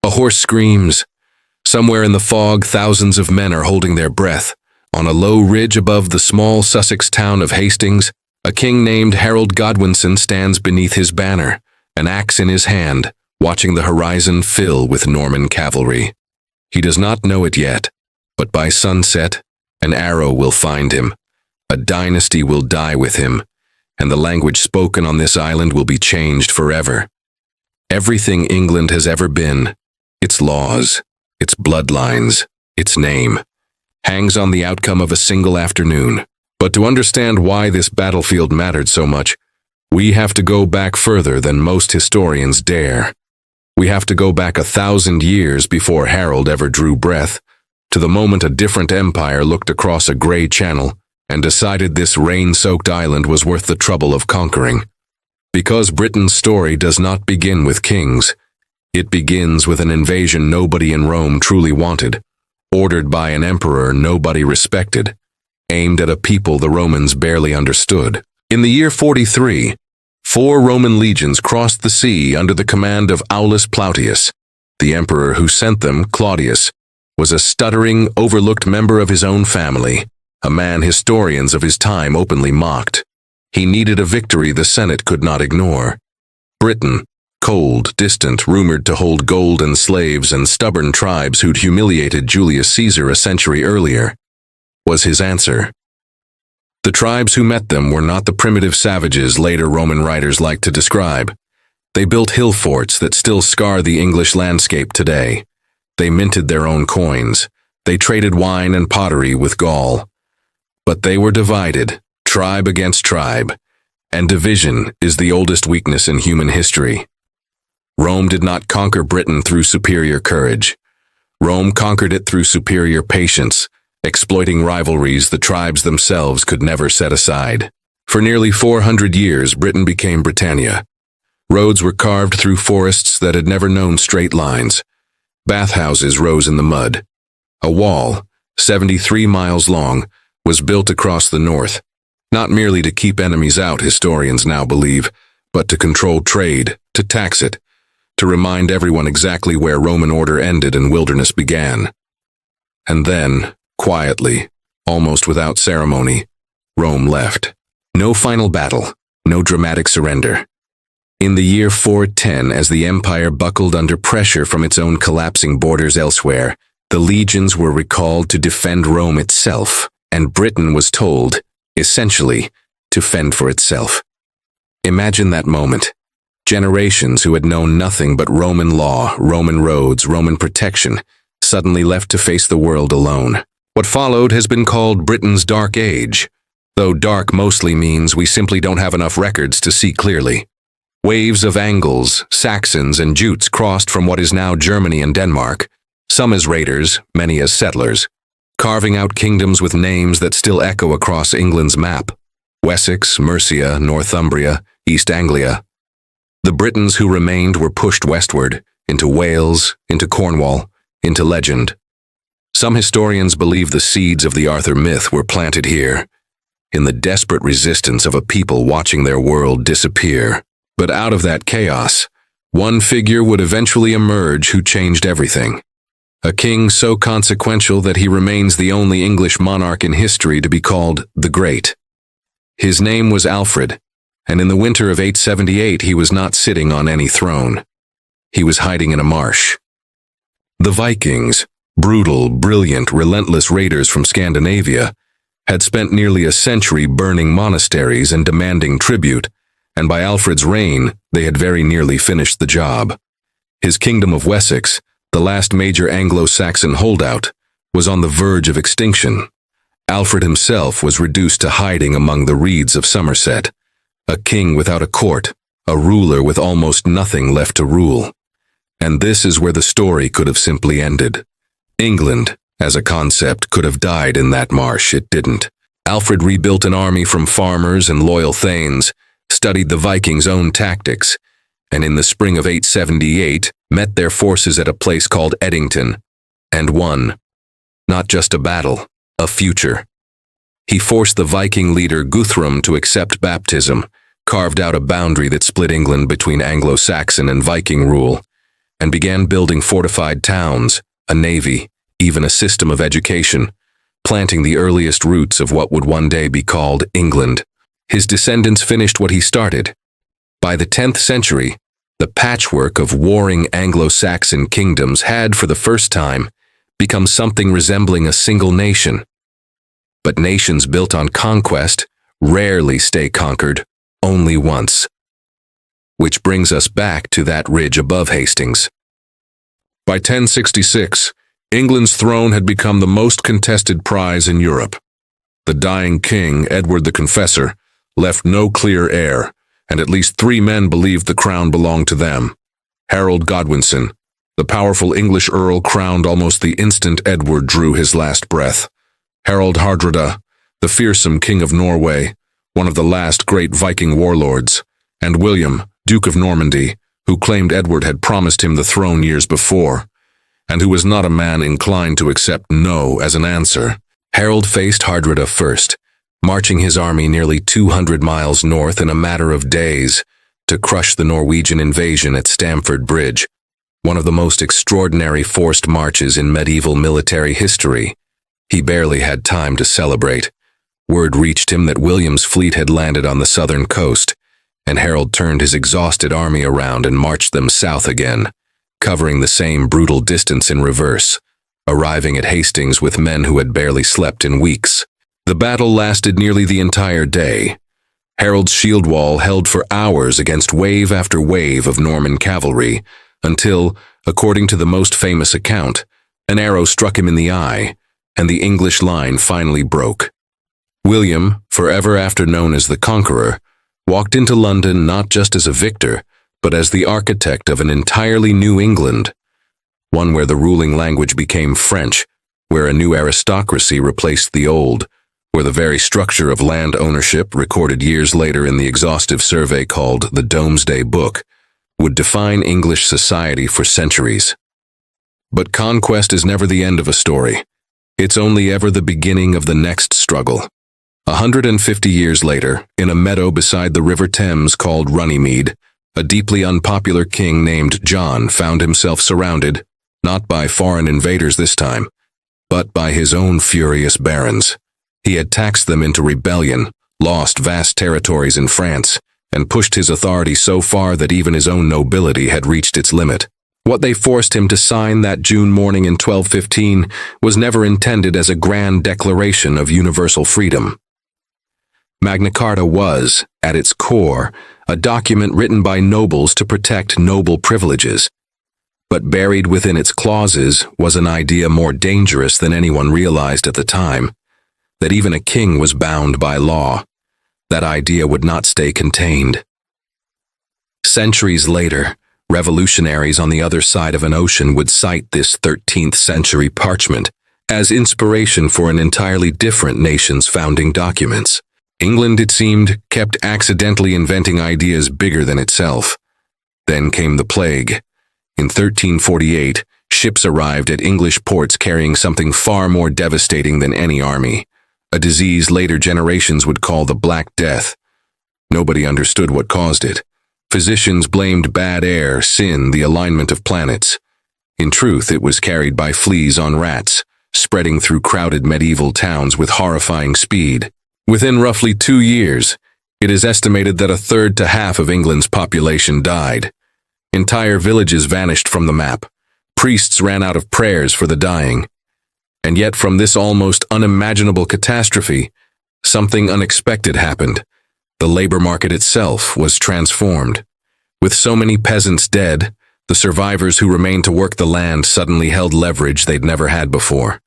A horse screams. Somewhere in the fog, thousands of men are holding their breath. On a low ridge above the small Sussex town of Hastings, a king named Harold Godwinson stands beneath his banner, an axe in his hand, watching the horizon fill with Norman cavalry. He does not know it yet, but by sunset, an arrow will find him. A dynasty will die with him, and the language spoken on this island will be changed forever. Everything England has ever been, its laws, its bloodlines, its name, hangs on the outcome of a single afternoon. But to understand why this battlefield mattered so much, we have to go back further than most historians dare. We have to go back 1,000 years before Harold ever drew breath, to the moment a different empire looked across a gray channel and decided this rain-soaked island was worth the trouble of conquering. Because Britain's story does not begin with kings, it begins with an invasion nobody in Rome truly wanted, ordered by an emperor nobody respected, aimed at a people the Romans barely understood. In the year 43, 4 Roman legions crossed the sea under the command of Aulus Plautius. The emperor who sent them, Claudius, was a stuttering, overlooked member of his own family, a man historians of his time openly mocked. He needed a victory the Senate could not ignore. Britain, cold, distant, rumored to hold gold and slaves and stubborn tribes who'd humiliated Julius Caesar a century earlier, was his answer. The tribes who met them were not the primitive savages later Roman writers liked to describe. They built hill forts that still scar the English landscape today. They minted their own coins. They traded wine and pottery with Gaul. But they were divided, tribe against tribe, and division is the oldest weakness in human history. Rome did not conquer Britain through superior courage. Rome conquered it through superior patience, exploiting rivalries the tribes themselves could never set aside. For nearly 400 years, Britain became Britannia. Roads were carved through forests that had never known straight lines. Bathhouses rose in the mud. A wall, 73 miles long, was built across the north, not merely to keep enemies out, historians now believe, but to control trade, to tax it, to remind everyone exactly where Roman order ended and wilderness began. And then, quietly, almost without ceremony, Rome left. No final battle, no dramatic surrender. In the year 410, as the empire buckled under pressure from its own collapsing borders elsewhere, the legions were recalled to defend Rome itself, and Britain was told, essentially, to fend for itself. Imagine that moment. Generations who had known nothing but Roman law, Roman roads, Roman protection, suddenly left to face the world alone. What followed has been called Britain's Dark Age, though dark mostly means we simply don't have enough records to see clearly. Waves of Angles, Saxons, and Jutes crossed from what is now Germany and Denmark, some as raiders, many as settlers, carving out kingdoms with names that still echo across England's map: Wessex, Mercia, Northumbria, East Anglia. The Britons who remained were pushed westward, into Wales, into Cornwall, into legend. Some historians believe the seeds of the Arthur myth were planted here, in the desperate resistance of a people watching their world disappear. But out of that chaos, one figure would eventually emerge who changed everything. A king so consequential that he remains the only English monarch in history to be called the Great. His name was Alfred, and in the winter of 878 he was not sitting on any throne. He was hiding in a marsh. The Vikings, brutal, brilliant, relentless raiders from Scandinavia, had spent nearly a century burning monasteries and demanding tribute, and by Alfred's reign, they had very nearly finished the job. His kingdom of Wessex, the last major Anglo-Saxon holdout, was on the verge of extinction. Alfred himself was reduced to hiding among the reeds of Somerset, a king without a court, a ruler with almost nothing left to rule. And this is where the story could have simply ended. England, as a concept, could have died in that marsh. It didn't. Alfred rebuilt an army from farmers and loyal thanes, studied the Vikings' own tactics, and in the spring of 878 met their forces at a place called Edington, and won. Not just a battle, a future. He forced the Viking leader Guthrum to accept baptism, carved out a boundary that split England between Anglo-Saxon and Viking rule, and began building fortified towns, a navy, even a system of education, planting the earliest roots of what would one day be called England. His descendants finished what he started. By the 10th century, the patchwork of warring Anglo-Saxon kingdoms had, for the first time, become something resembling a single nation. But nations built on conquest rarely stay conquered, only once. Which brings us back to that ridge above Hastings. By 1066, England's throne had become the most contested prize in Europe. The dying king, Edward the Confessor, left no clear heir, and at least 3 men believed the crown belonged to them. Harold Godwinson, the powerful English earl, crowned almost the instant Edward drew his last breath. Harald Hardrada, the fearsome king of Norway, one of the last great Viking warlords, and William, Duke of Normandy, who claimed Edward had promised him the throne years before, and who was not a man inclined to accept no as an answer. Harold faced Hardrada first, marching his army nearly 200 miles north in a matter of days to crush the Norwegian invasion at Stamford Bridge, one of the most extraordinary forced marches in medieval military history. He barely had time to celebrate. Word reached him that William's fleet had landed on the southern coast, and Harold turned his exhausted army around and marched them south again, covering the same brutal distance in reverse, arriving at Hastings with men who had barely slept in weeks. The battle lasted nearly the entire day. Harold's shield wall held for hours against wave after wave of Norman cavalry, until, according to the most famous account, an arrow struck him in the eye, and the English line finally broke. William, forever after known as the Conqueror, walked into London not just as a victor, but as the architect of an entirely new England, one where the ruling language became French, where a new aristocracy replaced the old, where the very structure of land ownership, recorded years later in the exhaustive survey called the Domesday Book, would define English society for centuries. But conquest is never the end of a story. It's only ever the beginning of the next struggle. 150 years later, in a meadow beside the River Thames called Runnymede, a deeply unpopular king named John found himself surrounded, not by foreign invaders this time, but by his own furious barons. He had taxed them into rebellion, lost vast territories in France, and pushed his authority so far that even his own nobility had reached its limit. What they forced him to sign that June morning in 1215 was never intended as a grand declaration of universal freedom. Magna Carta was, at its core, a document written by nobles to protect noble privileges. But buried within its clauses was an idea more dangerous than anyone realized at the time, that even a king was bound by law. That idea would not stay contained. Centuries later, revolutionaries on the other side of an ocean would cite this 13th century parchment as inspiration for an entirely different nation's founding documents. England, it seemed, kept accidentally inventing ideas bigger than itself. Then came the plague. In 1348, ships arrived at English ports carrying something far more devastating than any army, a disease later generations would call the Black Death. Nobody understood what caused it. Physicians blamed bad air, sin, the alignment of planets. In truth, it was carried by fleas on rats, spreading through crowded medieval towns with horrifying speed. Within roughly 2 years, it is estimated that 1/3 to half of England's population died. Entire villages vanished from the map. Priests ran out of prayers for the dying. And yet from this almost unimaginable catastrophe, something unexpected happened. The labor market itself was transformed. With so many peasants dead, the survivors who remained to work the land suddenly held leverage they'd never had before.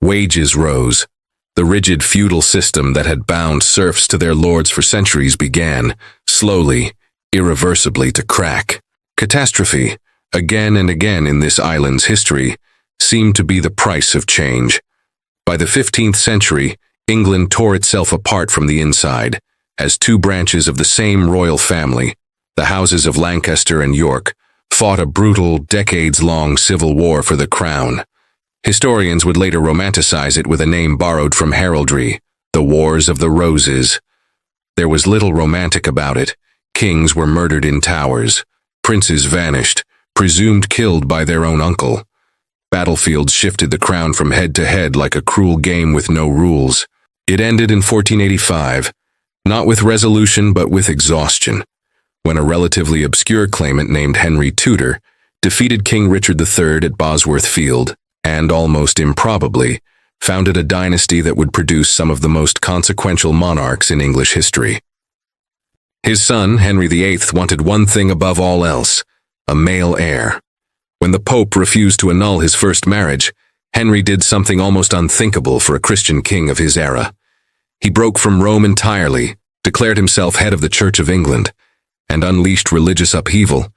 Wages rose. The rigid feudal system that had bound serfs to their lords for centuries began, slowly, irreversibly, to crack. Catastrophe, again and again in this island's history, seemed to be the price of change. By the 15th century, England tore itself apart from the inside, as 2 branches of the same royal family, the houses of Lancaster and York, fought a brutal, decades-long civil war for the crown. Historians would later romanticize it with a name borrowed from heraldry, the Wars of the Roses. There was little romantic about it. Kings were murdered in towers, princes vanished, presumed killed by their own uncle. Battlefields shifted the crown from head to head like a cruel game with no rules. It ended in 1485, not with resolution but with exhaustion, when a relatively obscure claimant named Henry Tudor defeated King Richard III at Bosworth Field and, almost improbably, founded a dynasty that would produce some of the most consequential monarchs in English history. His son, Henry VIII, wanted one thing above all else: a male heir. When the Pope refused to annul his first marriage, Henry did something almost unthinkable for a Christian king of his era. He broke from Rome entirely, declared himself head of the Church of England, and unleashed religious upheaval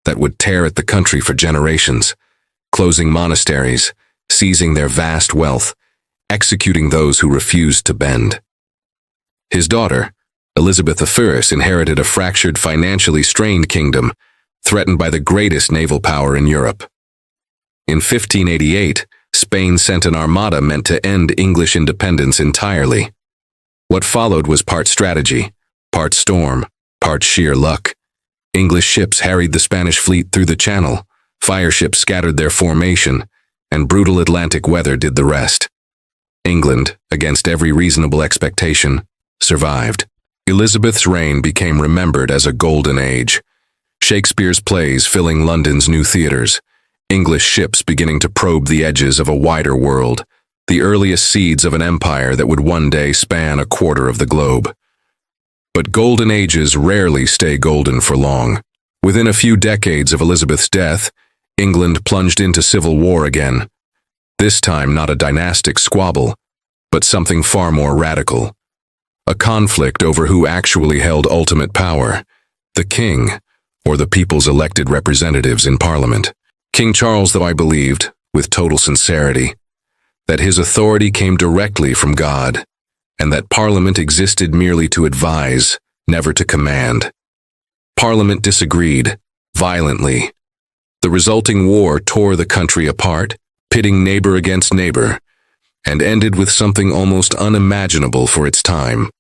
that would tear at the country for generations, closing monasteries, seizing their vast wealth, executing those who refused to bend. His daughter, Elizabeth I, inherited a fractured, financially strained kingdom, threatened by the greatest naval power in Europe. In 1588, Spain sent an armada meant to end English independence entirely. What followed was part strategy, part storm, part sheer luck. English ships harried the Spanish fleet through the Channel, fireships scattered their formation, and brutal Atlantic weather did the rest. England, against every reasonable expectation, survived. Elizabeth's reign became remembered as a golden age. Shakespeare's plays filling London's new theaters, English ships beginning to probe the edges of a wider world, the earliest seeds of an empire that would one day span a quarter of the globe. But golden ages rarely stay golden for long. Within a few decades of Elizabeth's death, England plunged into civil war again. This time not a dynastic squabble, but something far more radical. A conflict over who actually held ultimate power, the king, or the people's elected representatives in Parliament. King Charles, though I believed, with total sincerity, that his authority came directly from God, and that Parliament existed merely to advise, never to command. Parliament disagreed, violently. The resulting war tore the country apart, pitting neighbor against neighbor, and ended with something almost unimaginable for its time.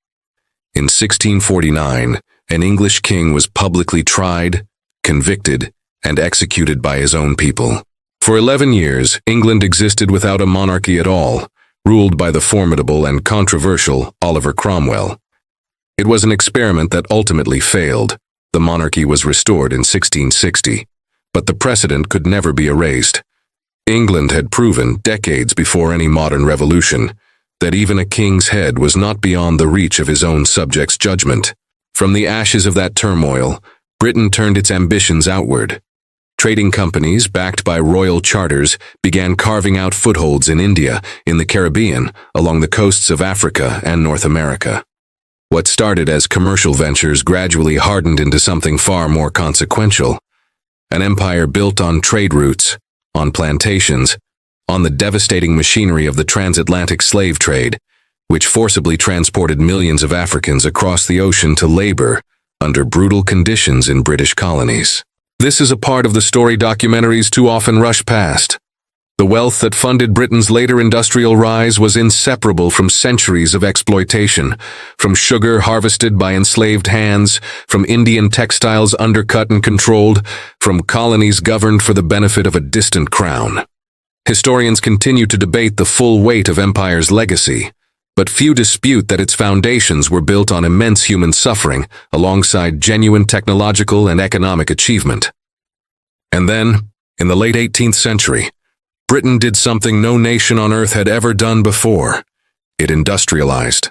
In 1649, an English king was publicly tried, convicted, and executed by his own people. For 11 years, England existed without a monarchy at all, ruled by the formidable and controversial Oliver Cromwell. It was an experiment that ultimately failed. The monarchy was restored in 1660, but the precedent could never be erased. England had proven, decades before any modern revolution, that even a king's head was not beyond the reach of his own subjects' judgment. From the ashes of that turmoil, Britain turned its ambitions outward. Trading companies, backed by royal charters, began carving out footholds in India, in the Caribbean, along the coasts of Africa and North America. What started as commercial ventures gradually hardened into something far more consequential. An empire built on trade routes, on plantations, on the devastating machinery of the transatlantic slave trade, which forcibly transported millions of Africans across the ocean to labor under brutal conditions in British colonies. This is a part of the story documentaries too often rush past. The wealth that funded Britain's later industrial rise was inseparable from centuries of exploitation, from sugar harvested by enslaved hands, from Indian textiles undercut and controlled, from colonies governed for the benefit of a distant crown. Historians continue to debate the full weight of empire's legacy, but few dispute that its foundations were built on immense human suffering alongside genuine technological and economic achievement. And then, in the late 18th century, Britain did something no nation on earth had ever done before. It industrialized.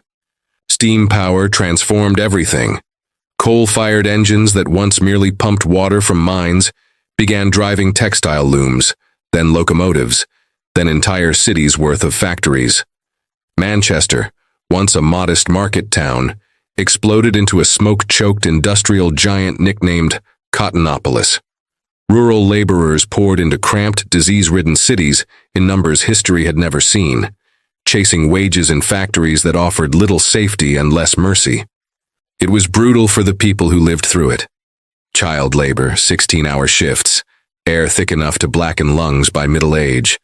Steam power transformed everything. Coal-fired engines that once merely pumped water from mines began driving textile looms, then locomotives, then entire cities' worth of factories. Manchester, once a modest market town, exploded into a smoke-choked industrial giant nicknamed Cottonopolis. Rural laborers poured into cramped, disease-ridden cities in numbers history had never seen, chasing wages in factories that offered little safety and less mercy. It was brutal for the people who lived through it. Child labor, 16-hour shifts, air thick enough to blacken lungs by middle age.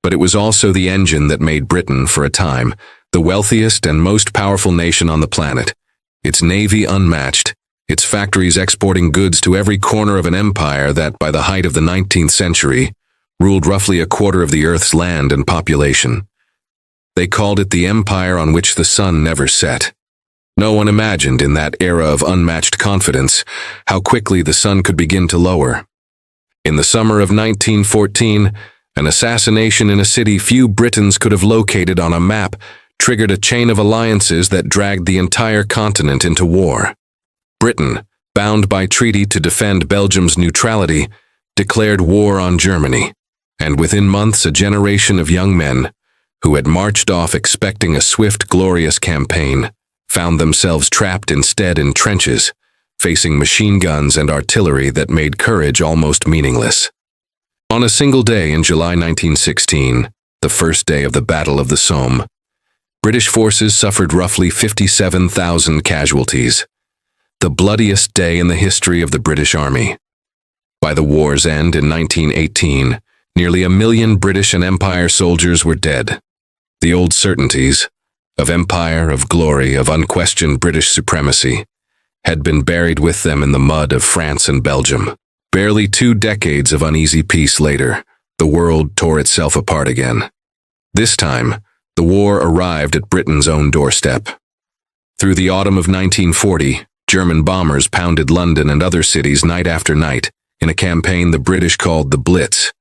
But it was also the engine that made Britain, for a time, the wealthiest and most powerful nation on the planet, its navy unmatched, its factories exporting goods to every corner of an empire that, by the height of the 19th century, ruled roughly a quarter of the Earth's land and population. They called it the empire on which the sun never set. No one imagined in that era of unmatched confidence how quickly the sun could begin to lower. In the summer of 1914, an assassination in a city few Britons could have located on a map triggered a chain of alliances that dragged the entire continent into war. Britain, bound by treaty to defend Belgium's neutrality, declared war on Germany, and within months a generation of young men, who had marched off expecting a swift, glorious campaign, found themselves trapped instead in trenches, facing machine guns and artillery that made courage almost meaningless. On a single day in July 1916, the first day of the Battle of the Somme, British forces suffered roughly 57,000 casualties, the bloodiest day in the history of the British Army. By the war's end in 1918, nearly 1 million British and Empire soldiers were dead. The old certainties of empire, of glory, of unquestioned British supremacy had been buried with them in the mud of France and Belgium. Barely 2 decades of uneasy peace later, the world tore itself apart again. This time, the war arrived at Britain's own doorstep. Through the autumn of 1940, German bombers pounded London and other cities night after night in a campaign the British called the Blitz,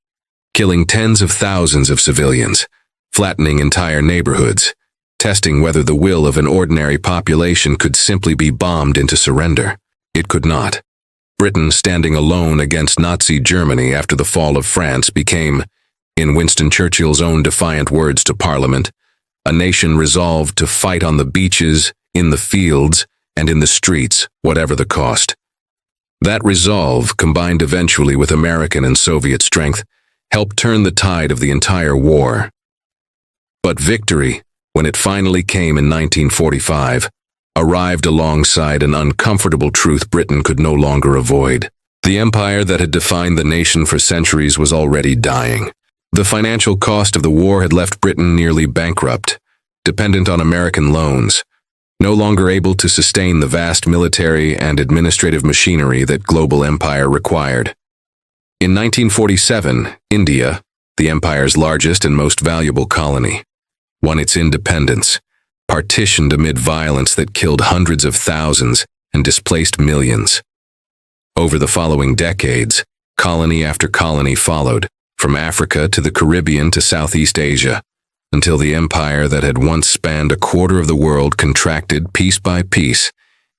killing tens of thousands of civilians, flattening entire neighborhoods, testing whether the will of an ordinary population could simply be bombed into surrender. It could not. Britain, standing alone against Nazi Germany after the fall of France, became, in Winston Churchill's own defiant words to Parliament, a nation resolved to fight on the beaches, in the fields, and in the streets, whatever the cost. That resolve, combined eventually with American and Soviet strength, helped turn the tide of the entire war. But victory, when it finally came in 1945, arrived alongside an uncomfortable truth Britain could no longer avoid. The empire that had defined the nation for centuries was already dying. The financial cost of the war had left Britain nearly bankrupt, dependent on American loans, no longer able to sustain the vast military and administrative machinery that global empire required. In 1947, India, the empire's largest and most valuable colony, won its independence, partitioned amid violence that killed hundreds of thousands and displaced millions. Over the following decades, colony after colony followed, from Africa to the Caribbean to Southeast Asia, until the empire that had once spanned a quarter of the world contracted piece by piece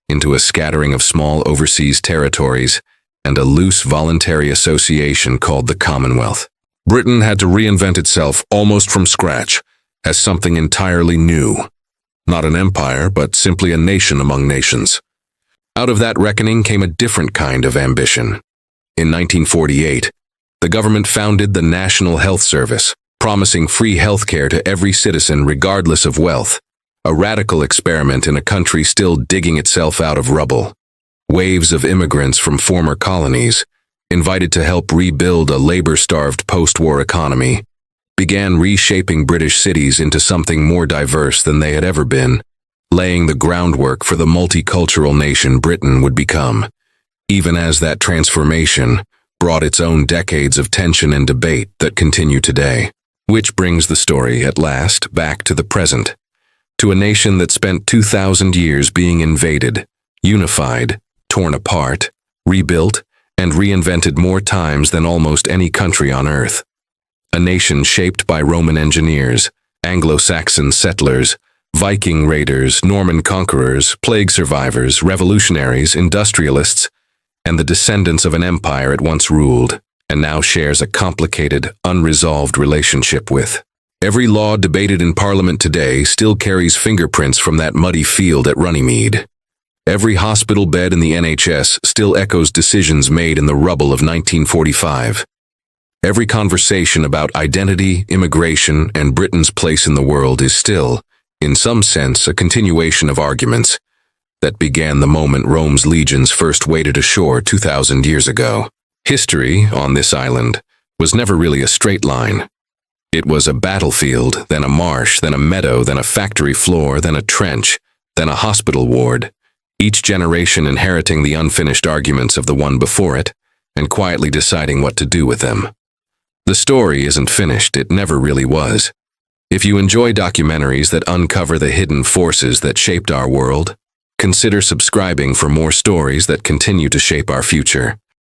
into a scattering of small overseas territories and a loose voluntary association called the Commonwealth. Britain had to reinvent itself almost from scratch as something entirely new. Not an empire, but simply a nation among nations. Out of that reckoning came a different kind of ambition. In 1948, the government founded the National Health Service, promising free health care to every citizen regardless of wealth, a radical experiment in a country still digging itself out of rubble. Waves of immigrants from former colonies, invited to help rebuild a labor-starved post-war economy, began reshaping British cities into something more diverse than they had ever been, laying the groundwork for the multicultural nation Britain would become, even as that transformation brought its own decades of tension and debate that continue today. Which brings the story, at last, back to the present, to a nation that spent 2,000 years being invaded, unified, torn apart, rebuilt, and reinvented more times than almost any country on Earth. A nation shaped by Roman engineers, Anglo-Saxon settlers, Viking raiders, Norman conquerors, plague survivors, revolutionaries, industrialists, and the descendants of an empire it once ruled, and now shares a complicated, unresolved relationship with. Every law debated in Parliament today still carries fingerprints from that muddy field at Runnymede. Every hospital bed in the NHS still echoes decisions made in the rubble of 1945. Every conversation about identity, immigration, and Britain's place in the world is still, in some sense, a continuation of arguments that began the moment Rome's legions first waded ashore 2,000 years ago. History, on this island, was never really a straight line. It was a battlefield, then a marsh, then a meadow, then a factory floor, then a trench, then a hospital ward, each generation inheriting the unfinished arguments of the one before it, and quietly deciding what to do with them. The story isn't finished, it never really was. If you enjoy documentaries that uncover the hidden forces that shaped our world, consider subscribing for more stories that continue to shape our future.